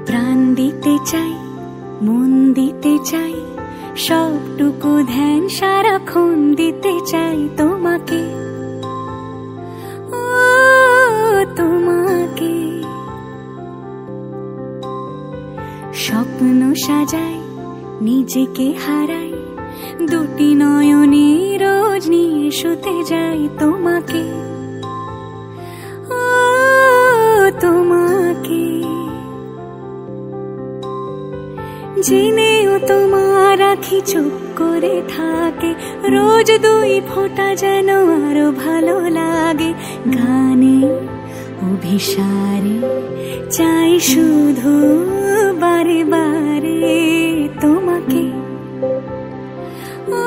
প্রাণ দিতে চাই, মন দিতে চাই, সবটুকু ধ্যান সারাক্ষণ দিতে চাই তোমাকে, ও তোমাকে। স্বপ্ন সাজাই, নিজেকে হারাই, দুটি নয়নে রোজ নিয়ে শুতে যাই তোমাকে, ও তোমাকে। জেনেও তোমার আখি চুপ করে থাকে, রোজ দুই ফোঁটা যেন আরো ভালো লাগে। গানে অভিসারে চাই শুধু বারে বারে তোমাকে, ও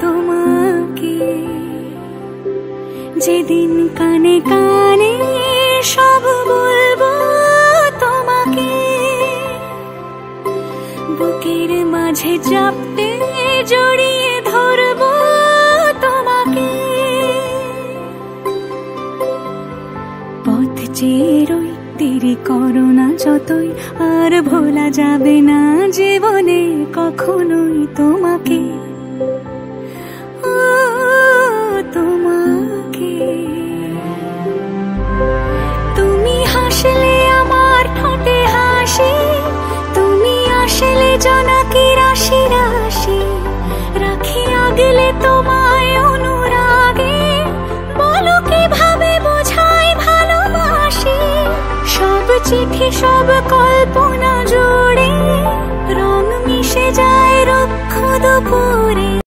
তোমাকে। যেদিন কানে কানে সব বলবো তোমাকে, বুকের মাঝে চাপতে জড়িয়ে ধরবো তোমাকে। পথ চেয়ে রই, দেরি করো না যতই, আর ভোলা যাবে না জীবনে কখনোই তোমাকে, ও তোমাকে। তুমি হাসলে আমার ঠোঁটে হাসি, তুমি আসলে জোনাকি রাশি রাশি, রাখি আগলে তোমায় অনুরাগে, বলো কিভাবে বোঝাই ভালোবাসি। সব চিঠি সব কল্পনা জুড়ে